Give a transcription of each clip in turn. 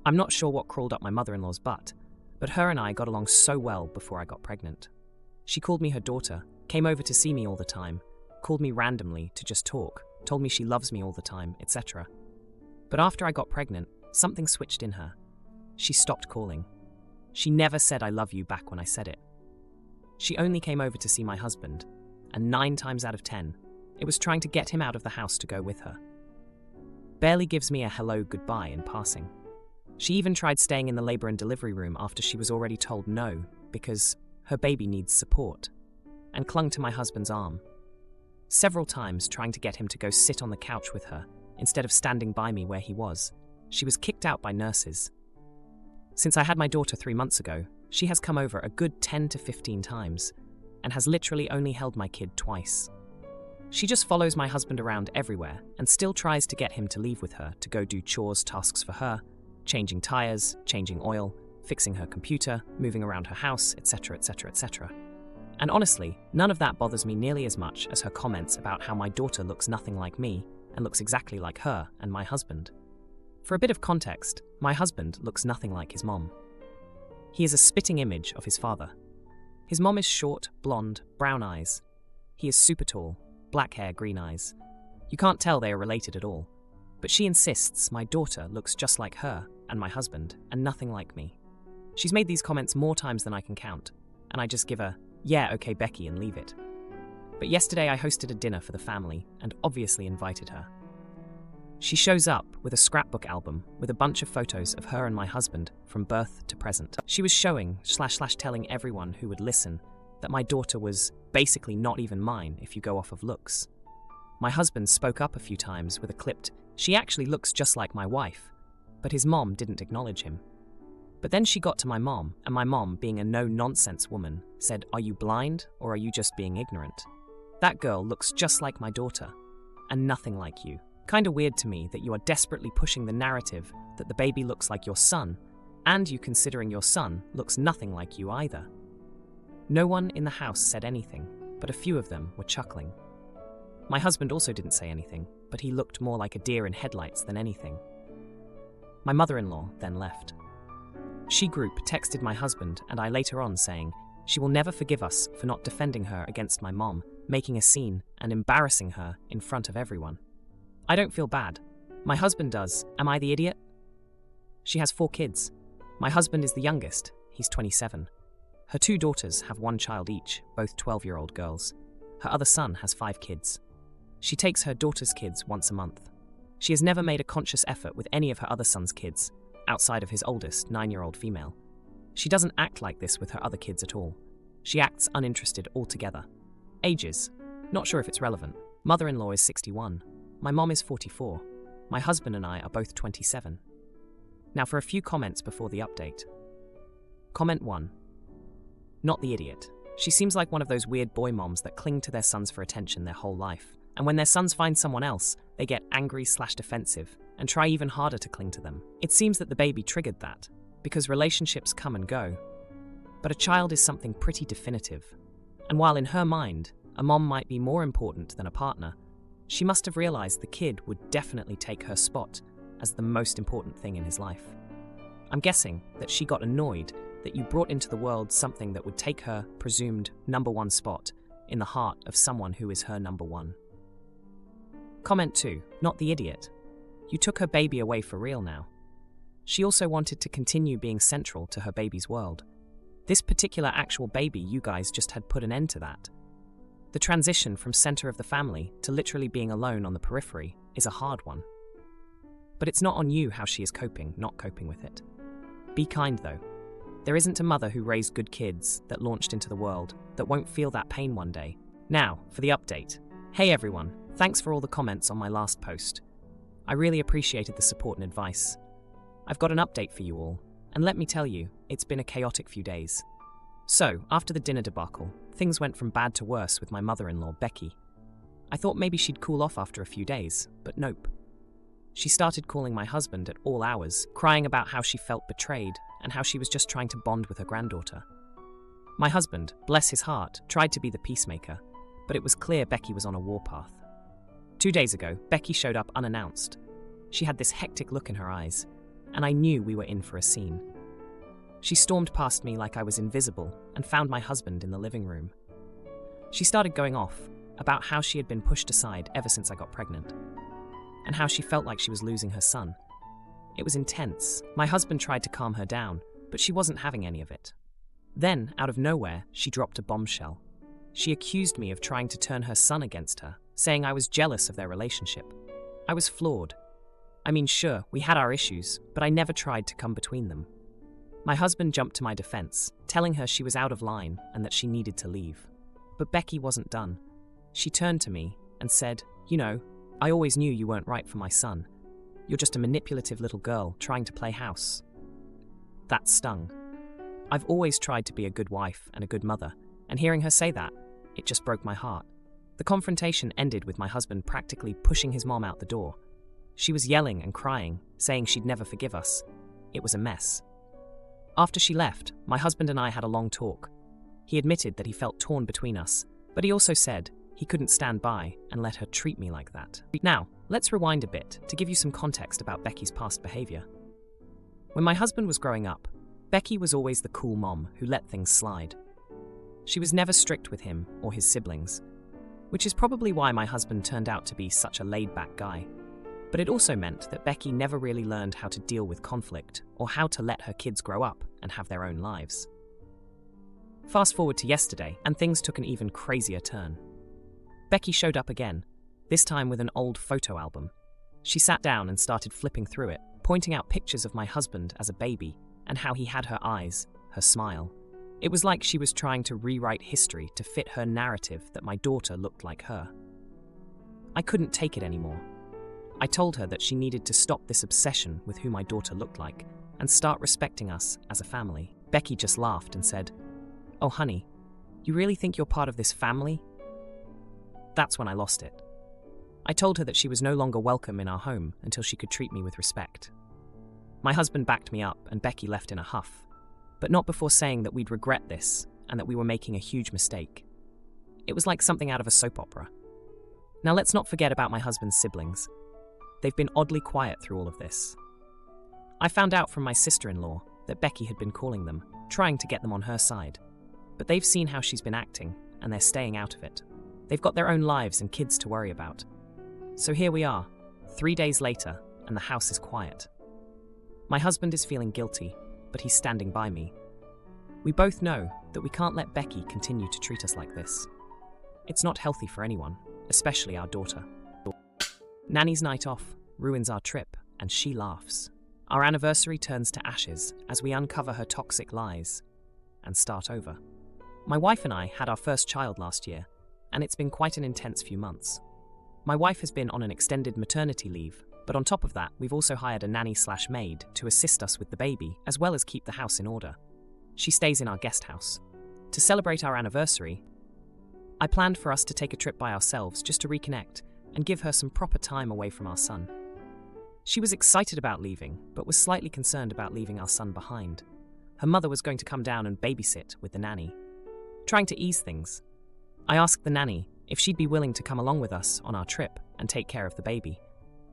I'm not sure what crawled up my mother-in-law's butt, but her and I got along so well before I got pregnant. She called me her daughter, came over to see me all the time, called me randomly to just talk, told me she loves me all the time, etc. But after I got pregnant, something switched in her. She stopped calling. She never said I love you back when I said it. She only came over to see my husband, and 9 times out of 10, it was trying to get him out of the house to go with her. Barely gives me a hello goodbye in passing. She even tried staying in the labor and delivery room after she was already told no because her baby needs support, and clung to my husband's arm. Several times trying to get him to go sit on the couch with her instead of standing by me where he was. She was kicked out by nurses. Since I had my daughter 3 months ago, she has come over a good 10 to 15 times and has literally only held my kid twice. She just follows my husband around everywhere and still tries to get him to leave with her to go do chores, tasks for her, changing tires, changing oil, fixing her computer, moving around her house, etc., etc., etc. And honestly, none of that bothers me nearly as much as her comments about how my daughter looks nothing like me and looks exactly like her and my husband. For a bit of context, my husband looks nothing like his mom. He is a spitting image of his father. His mom is short, blonde, brown eyes. He is super tall, black hair, green eyes. You can't tell they are related at all. But she insists my daughter looks just like her and my husband and nothing like me. She's made these comments more times than I can count, and I just give her, "Yeah, okay, Becky," and leave it. But yesterday I hosted a dinner for the family and obviously invited her. She shows up with a scrapbook album with a bunch of photos of her and my husband from birth to present. She was showing / telling everyone who would listen that my daughter was basically not even mine if you go off of looks. My husband spoke up a few times with a clipped, "She actually looks just like my wife," but his mom didn't acknowledge him. But then she got to my mom, and my mom, being a no-nonsense woman, said, "Are you blind or are you just being ignorant? That girl looks just like my daughter, and nothing like you. Kinda weird to me that you are desperately pushing the narrative that the baby looks like your son, and you considering your son looks nothing like you either." No one in the house said anything, but a few of them were chuckling. My husband also didn't say anything, but he looked more like a deer in headlights than anything. My mother-in-law then left. She group texted my husband and I later on saying she will never forgive us for not defending her against my mom, making a scene and embarrassing her in front of everyone. I don't feel bad. My husband does. Am I the idiot? She has 4 kids. My husband is the youngest. He's 27. Her 2 daughters have 1 child each, both 12-year-old girls. Her other son has 5 kids. She takes her daughter's kids once a month. She has never made a conscious effort with any of her other son's kids, outside of his oldest, 9-year-old female. She doesn't act like this with her other kids at all. She acts uninterested altogether. Ages. Not sure if it's relevant. Mother-in-law is 61. My mom is 44. My husband and I are both 27. Now for a few comments before the update. Comment 1. Not the idiot. She seems like one of those weird boy moms that cling to their sons for attention their whole life. And when their sons find someone else, they get angry/defensive and try even harder to cling to them. It seems that the baby triggered that, because relationships come and go. But a child is something pretty definitive. And while in her mind, a mom might be more important than a partner, she must have realized the kid would definitely take her spot as the most important thing in his life. I'm guessing that she got annoyed that you brought into the world something that would take her presumed number 1 spot in the heart of someone who is her number 1. Comment 2. Not the idiot. You took her baby away for real now. She also wanted to continue being central to her baby's world. This particular actual baby, you guys just had put an end to that. The transition from center of the family to literally being alone on the periphery is a hard one. But it's not on you how she is not coping with it. Be kind though. There isn't a mother who raised good kids that launched into the world that won't feel that pain one day. Now, for the update. Hey everyone, thanks for all the comments on my last post. I really appreciated the support and advice. I've got an update for you all, and let me tell you, it's been a chaotic few days. So, after the dinner debacle, things went from bad to worse with my mother-in-law, Becky. I thought maybe she'd cool off after a few days, but nope. She started calling my husband at all hours, crying about how she felt betrayed and how she was just trying to bond with her granddaughter. My husband, bless his heart, tried to be the peacemaker, but it was clear Becky was on a warpath. 2 days ago, Becky showed up unannounced. She had this hectic look in her eyes, and I knew we were in for a scene. She stormed past me like I was invisible and found my husband in the living room. She started going off about how she had been pushed aside ever since I got pregnant, and how she felt like she was losing her son. It was intense. My husband tried to calm her down, but she wasn't having any of it. Then, out of nowhere, she dropped a bombshell. She accused me of trying to turn her son against her, saying I was jealous of their relationship. I was floored. I mean, sure, we had our issues, but I never tried to come between them. My husband jumped to my defense, telling her she was out of line and that she needed to leave. But Becky wasn't done. She turned to me and said, "You know, I always knew you weren't right for my son. You're just a manipulative little girl trying to play house." That stung. I've always tried to be a good wife and a good mother, and hearing her say that, it just broke my heart. The confrontation ended with my husband practically pushing his mom out the door. She was yelling and crying, saying she'd never forgive us. It was a mess. After she left, my husband and I had a long talk. He admitted that he felt torn between us, but he also said he couldn't stand by and let her treat me like that. Now, let's rewind a bit to give you some context about Becky's past behavior. When my husband was growing up, Becky was always the cool mom who let things slide. She was never strict with him or his siblings, which is probably why my husband turned out to be such a laid-back guy. But it also meant that Becky never really learned how to deal with conflict or how to let her kids grow up and have their own lives. Fast forward to yesterday, and things took an even crazier turn. Becky showed up again, this time with an old photo album. She sat down and started flipping through it, pointing out pictures of my husband as a baby and how he had her eyes, her smile. It was like she was trying to rewrite history to fit her narrative that my daughter looked like her. I couldn't take it anymore. I told her that she needed to stop this obsession with who my daughter looked like and start respecting us as a family. Becky just laughed and said, "Oh honey, you really think you're part of this family?" That's when I lost it. I told her that she was no longer welcome in our home until she could treat me with respect. My husband backed me up and Becky left in a huff, but not before saying that we'd regret this and that we were making a huge mistake. It was like something out of a soap opera. Now let's not forget about my husband's siblings. They've been oddly quiet through all of this. I found out from my sister-in-law that Becky had been calling them, trying to get them on her side. But they've seen how she's been acting, and they're staying out of it. They've got their own lives and kids to worry about. So here we are, 3 days later, and the house is quiet. My husband is feeling guilty, but he's standing by me. We both know that we can't let Becky continue to treat us like this. It's not healthy for anyone, especially our daughter. Nanny's night off ruins our trip, and she laughs. Our anniversary turns to ashes as we uncover her toxic lies and start over. My wife and I had our first child last year, and it's been quite an intense few months. My wife has been on an extended maternity leave, but on top of that, we've also hired a nanny/maid to assist us with the baby, as well as keep the house in order. She stays in our guest house. To celebrate our anniversary, I planned for us to take a trip by ourselves just to reconnect and give her some proper time away from our son. She was excited about leaving, but was slightly concerned about leaving our son behind. Her mother was going to come down and babysit with the nanny. Trying to ease things, I asked the nanny if she'd be willing to come along with us on our trip and take care of the baby,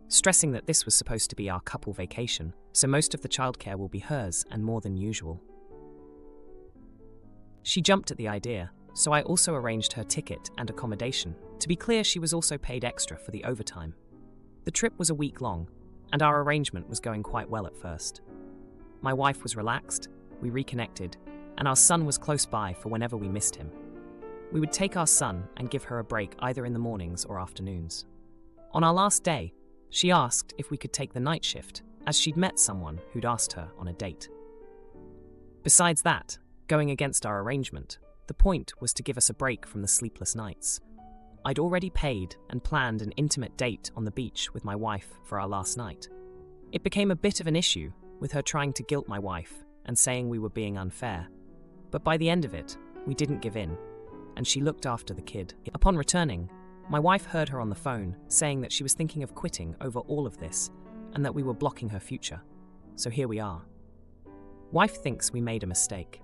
stressing that this was supposed to be our couple vacation, so most of the childcare will be hers and more than usual. She jumped at the idea, so I also arranged her ticket and accommodation. To be clear, she was also paid extra for the overtime. The trip was a week long, and our arrangement was going quite well at first. My wife was relaxed, we reconnected, and our son was close by for whenever we missed him. We would take our son and give her a break either in the mornings or afternoons. On our last day, she asked if we could take the night shift, as she'd met someone who'd asked her on a date. Besides that, going against our arrangement, the point was to give us a break from the sleepless nights. I'd already paid and planned an intimate date on the beach with my wife for our last night. It became a bit of an issue, with her trying to guilt my wife and saying we were being unfair. But by the end of it, we didn't give in, and she looked after the kid. Upon returning, my wife heard her on the phone saying that she was thinking of quitting over all of this and that we were blocking her future. So here we are. Wife thinks we made a mistake.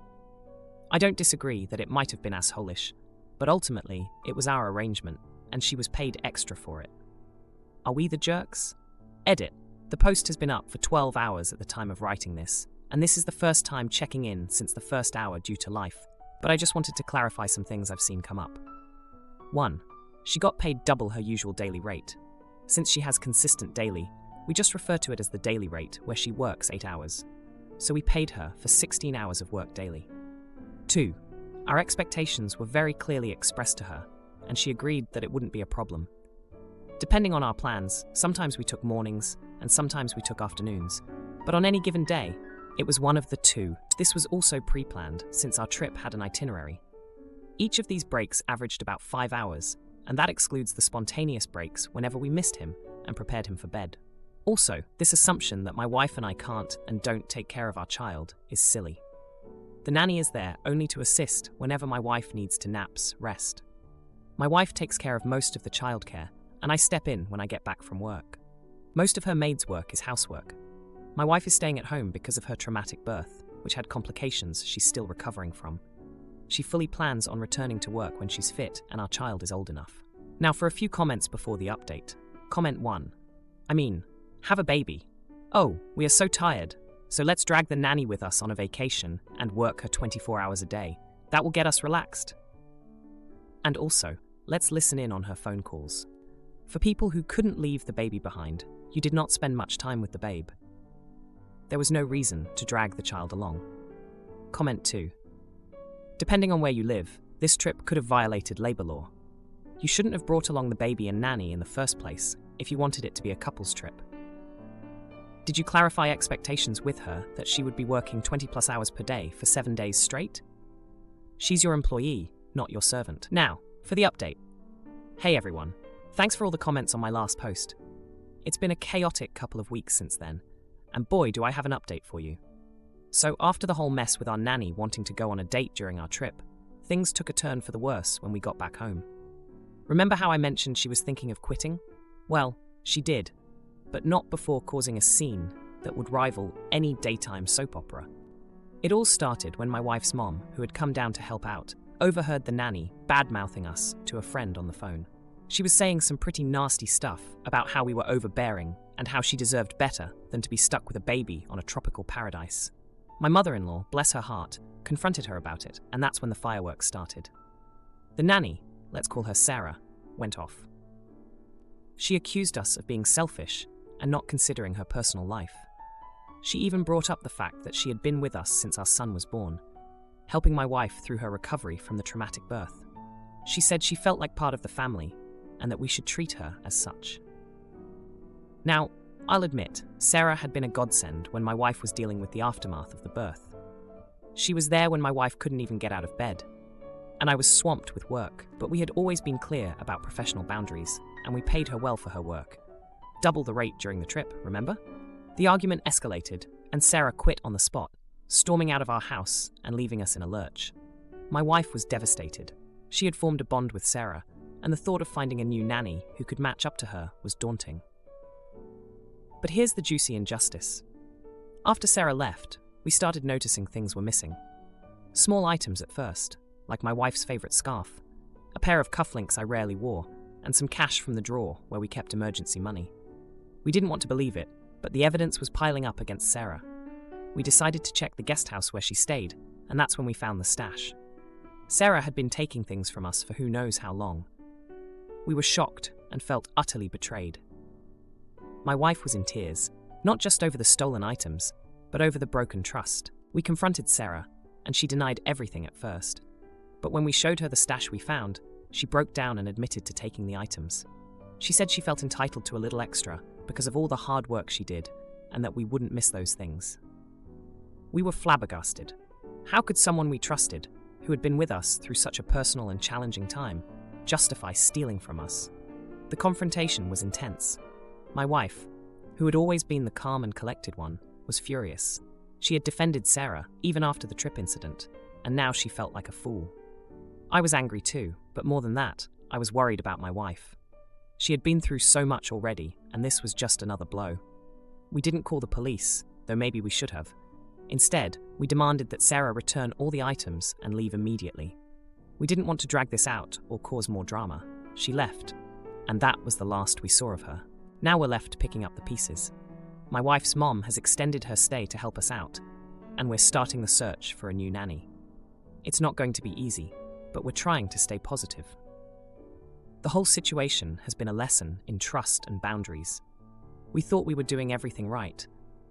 I don't disagree that it might have been assholish, but ultimately it was our arrangement and she was paid extra for it. Are we the jerks? Edit. The post has been up for 12 hours at the time of writing this, and this is the first time checking in since the first hour due to life, but I just wanted to clarify some things I've seen come up. 1. She got paid double her usual daily rate. Since she has consistent daily, we just refer to it as the daily rate, where she works 8 hours. So we paid her for 16 hours of work daily. 2. Our expectations were very clearly expressed to her, and she agreed that it wouldn't be a problem. Depending on our plans, sometimes we took mornings, and sometimes we took afternoons, but on any given day, it was one of the two. This was also pre-planned, since our trip had an itinerary. Each of these breaks averaged about 5 hours, and that excludes the spontaneous breaks whenever we missed him and prepared him for bed. Also, this assumption that my wife and I can't and don't take care of our child is silly. The nanny is there only to assist whenever my wife needs to naps, rest. My wife takes care of most of the childcare, and I step in when I get back from work. Most of her maid's work is housework. My wife is staying at home because of her traumatic birth, which had complications she's still recovering from. She fully plans on returning to work when she's fit and our child is old enough. Now for a few comments before the update. Comment 1. Have a baby. Oh, we are so tired. So let's drag the nanny with us on a vacation and work her 24 hours a day. That will get us relaxed. And also, let's listen in on her phone calls. For people who couldn't leave the baby behind, you did not spend much time with the babe. There was no reason to drag the child along. Comment 2. Depending on where you live, this trip could have violated labor law. You shouldn't have brought along the baby and nanny in the first place if you wanted it to be a couple's trip. Did you clarify expectations with her that she would be working 20+ hours per day for 7 days straight? She's your employee, not your servant. Now, for the update. Hey everyone, thanks for all the comments on my last post. It's been a chaotic couple of weeks since then, and boy do I have an update for you. So after the whole mess with our nanny wanting to go on a date during our trip, things took a turn for the worse when we got back home. Remember how I mentioned she was thinking of quitting? Well, she did, but not before causing a scene that would rival any daytime soap opera. It all started when my wife's mom, who had come down to help out, overheard the nanny bad-mouthing us to a friend on the phone. She was saying some pretty nasty stuff about how we were overbearing and how she deserved better than to be stuck with a baby on a tropical paradise. My mother-in-law, bless her heart, confronted her about it, and that's when the fireworks started. The nanny, let's call her Sarah, went off. She accused us of being selfish and not considering her personal life. She even brought up the fact that she had been with us since our son was born, helping my wife through her recovery from the traumatic birth. She said she felt like part of the family and that we should treat her as such. Now, I'll admit, Sarah had been a godsend when my wife was dealing with the aftermath of the birth. She was there when my wife couldn't even get out of bed, and I was swamped with work, but we had always been clear about professional boundaries, and we paid her well for her work. Double the rate during the trip, remember? The argument escalated, and Sarah quit on the spot, storming out of our house and leaving us in a lurch. My wife was devastated. She had formed a bond with Sarah, and the thought of finding a new nanny who could match up to her was daunting. But here's the juicy injustice. After Sarah left, we started noticing things were missing. Small items at first, like my wife's favorite scarf, a pair of cufflinks I rarely wore, and some cash from the drawer where we kept emergency money. We didn't want to believe it, but the evidence was piling up against Sarah. We decided to check the guest house where she stayed, and that's when we found the stash. Sarah had been taking things from us for who knows how long. We were shocked and felt utterly betrayed. My wife was in tears, not just over the stolen items, but over the broken trust. We confronted Sarah, and she denied everything at first. But when we showed her the stash we found, she broke down and admitted to taking the items. She said she felt entitled to a little extra because of all the hard work she did, and that we wouldn't miss those things. We were flabbergasted. How could someone we trusted, who had been with us through such a personal and challenging time, justify stealing from us? The confrontation was intense. My wife, who had always been the calm and collected one, was furious. She had defended Sarah, even after the trip incident, and now she felt like a fool. I was angry too, but more than that, I was worried about my wife. She had been through so much already, and this was just another blow. We didn't call the police, though maybe we should have. Instead, we demanded that Sarah return all the items and leave immediately. We didn't want to drag this out or cause more drama. She left, and that was the last we saw of her. Now we're left picking up the pieces. My wife's mom has extended her stay to help us out, and we're starting the search for a new nanny. It's not going to be easy, but we're trying to stay positive. The whole situation has been a lesson in trust and boundaries. We thought we were doing everything right,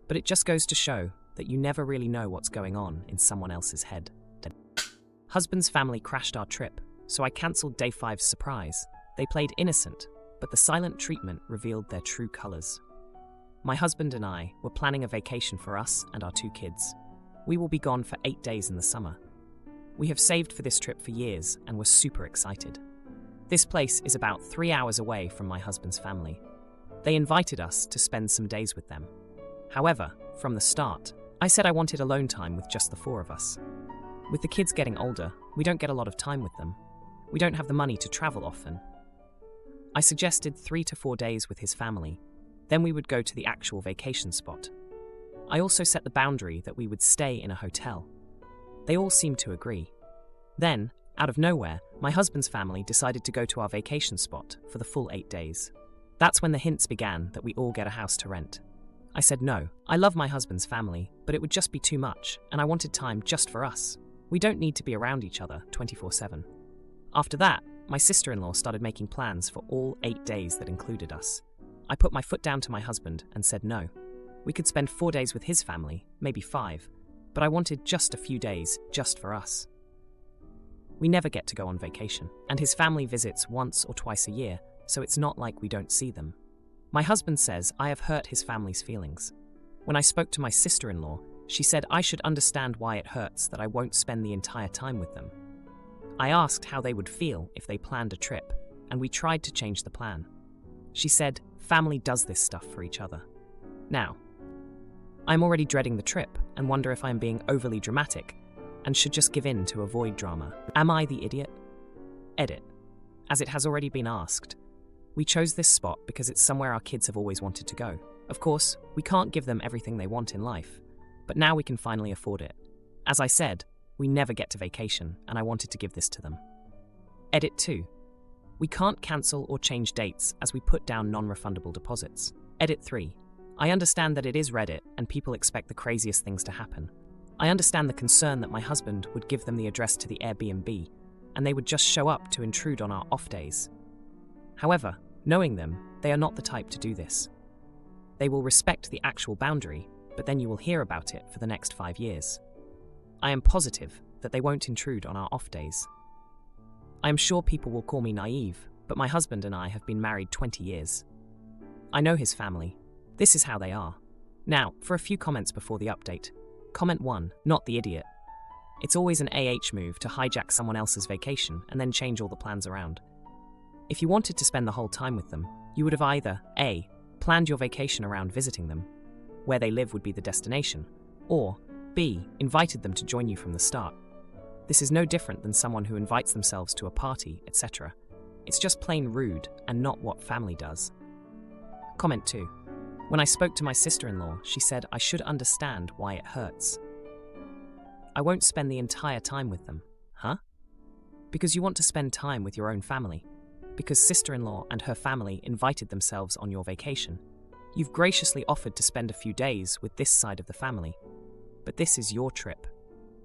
but it just goes to show that you never really know what's going on in someone else's head. Husband's family crashed our trip, so I cancelled day 5's surprise. They played innocent, but the silent treatment revealed their true colours. My husband and I were planning a vacation for us and our 2 kids. We will be gone for 8 days in the summer. We have saved for this trip for years and were super excited. This place is about 3 hours away from my husband's family. They invited us to spend some days with them. However, from the start, I said I wanted alone time with just the 4 of us. With the kids getting older, we don't get a lot of time with them. We don't have the money to travel often. I suggested 3 to 4 days with his family. Then we would go to the actual vacation spot. I also set the boundary that we would stay in a hotel. They all seemed to agree. Then, out of nowhere, my husband's family decided to go to our vacation spot for the full 8 days. That's when the hints began that we all get a house to rent. I said no. I love my husband's family, but it would just be too much, and I wanted time just for us. We don't need to be around each other 24/7. After that, my sister-in-law started making plans for all 8 days that included us. I put my foot down to my husband and said no. We could spend 4 days with his family, maybe 5, but I wanted just a few days just for us. We never get to go on vacation, and his family visits once or twice a year, so it's not like we don't see them. My husband says I have hurt his family's feelings. When I spoke to my sister-in-law, she said I should understand why it hurts that I won't spend the entire time with them. I asked how they would feel if they planned a trip, and we tried to change the plan. She said family does this stuff for each other. Now, I'm already dreading the trip and wonder if I'm being overly dramatic and should just give in to avoid drama. Am I the idiot? Edit. As it has already been asked, we chose this spot because it's somewhere our kids have always wanted to go. Of course, we can't give them everything they want in life, but now we can finally afford it. As I said, we never get to vacation, and I wanted to give this to them. Edit 2. We can't cancel or change dates as we put down non-refundable deposits. Edit 3. I understand that it is Reddit and people expect the craziest things to happen. I understand the concern that my husband would give them the address to the Airbnb, and they would just show up to intrude on our off days. However, knowing them, they are not the type to do this. They will respect the actual boundary, but then you will hear about it for the next 5 years. I am positive that they won't intrude on our off days. I am sure people will call me naive, but my husband and I have been married 20 years. I know his family. This is how they are. Now, for a few comments before the update. Comment 1, not the idiot. It's always an move to hijack someone else's vacation and then change all the plans around. If you wanted to spend the whole time with them, you would have either A, planned your vacation around visiting them, where they live would be the destination, or B, invited them to join you from the start. This is no different than someone who invites themselves to a party, etc. It's just plain rude and not what family does. Comment 2. When I spoke to my sister-in-law, she said I should understand why it hurts. I won't spend the entire time with them. Huh? Because you want to spend time with your own family. Because sister-in-law and her family invited themselves on your vacation. You've graciously offered to spend a few days with this side of the family. But this is your trip.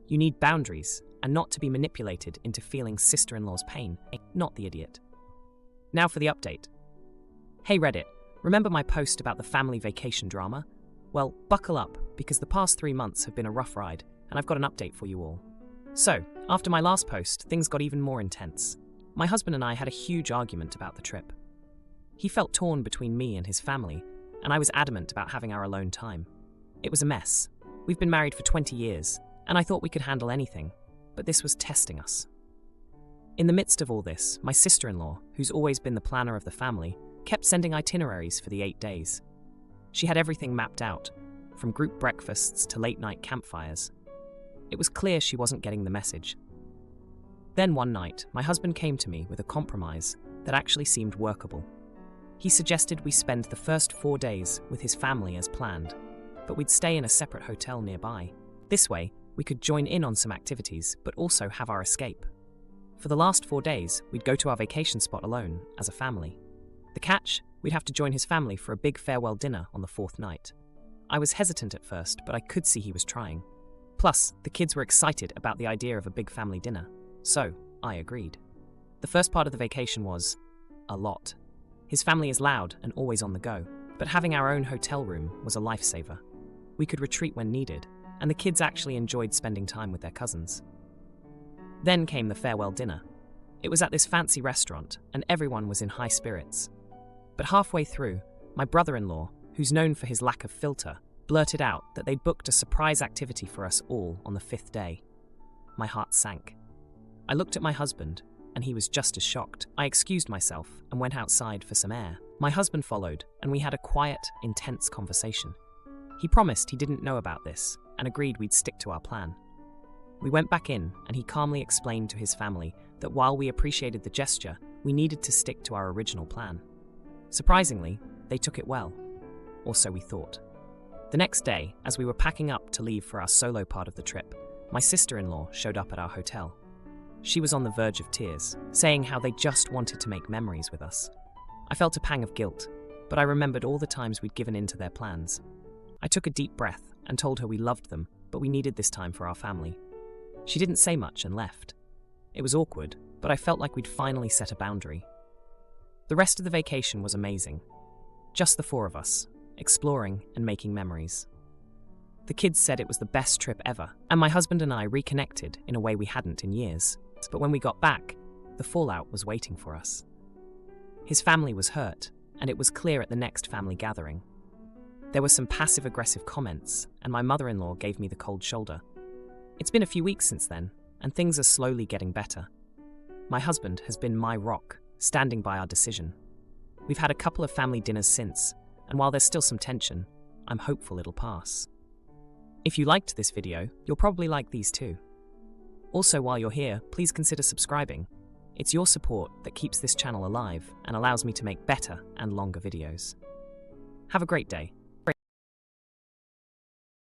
You need boundaries and not to be manipulated into feeling sister-in-law's pain, not the idiot. Now for the update. Hey Reddit, remember my post about the family vacation drama? Well, buckle up, because the past 3 months have been a rough ride, and I've got an update for you all. So, after my last post, things got even more intense. My husband and I had a huge argument about the trip. He felt torn between me and his family, and I was adamant about having our alone time. It was a mess. We've been married for 20 years, and I thought we could handle anything, but this was testing us. In the midst of all this, my sister-in-law, who's always been the planner of the family, kept sending itineraries for the 8 days. She had everything mapped out, from group breakfasts to late-night campfires. It was clear she wasn't getting the message. Then one night, my husband came to me with a compromise that actually seemed workable. He suggested we spend the first 4 days with his family as planned, but we'd stay in a separate hotel nearby. This way, we could join in on some activities, but also have our escape. For the last 4 days, we'd go to our vacation spot alone, as a family. The catch? We'd have to join his family for a big farewell dinner on the 4th night. I was hesitant at first, but I could see he was trying. Plus, the kids were excited about the idea of a big family dinner, so I agreed. The first part of the vacation was a lot. His family is loud and always on the go, but having our own hotel room was a lifesaver. We could retreat when needed, and the kids actually enjoyed spending time with their cousins. Then came the farewell dinner. It was at this fancy restaurant, and everyone was in high spirits. But halfway through, my brother-in-law, who's known for his lack of filter, blurted out that they'd booked a surprise activity for us all on the 5th day. My heart sank. I looked at my husband, and he was just as shocked. I excused myself and went outside for some air. My husband followed, and we had a quiet, intense conversation. He promised he didn't know about this, and agreed we'd stick to our plan. We went back in, and he calmly explained to his family that while we appreciated the gesture, we needed to stick to our original plan. Surprisingly, they took it well. Or so we thought. The next day, as we were packing up to leave for our solo part of the trip, my sister-in-law showed up at our hotel. She was on the verge of tears, saying how they just wanted to make memories with us. I felt a pang of guilt, but I remembered all the times we'd given in to their plans. I took a deep breath and told her we loved them, but we needed this time for our family. She didn't say much and left. It was awkward, but I felt like we'd finally set a boundary. The rest of the vacation was amazing. Just the 4 of us, exploring and making memories. The kids said it was the best trip ever, and my husband and I reconnected in a way we hadn't in years. But when we got back, the fallout was waiting for us. His family was hurt, and it was clear at the next family gathering. There were some passive-aggressive comments, and my mother-in-law gave me the cold shoulder. It's been a few weeks since then, and things are slowly getting better. My husband has been my rock, standing by our decision. We've had a couple of family dinners since, and while there's still some tension, I'm hopeful it'll pass. If you liked this video, you'll probably like these too. Also, while you're here, please consider subscribing. It's your support that keeps this channel alive and allows me to make better and longer videos. Have a great day.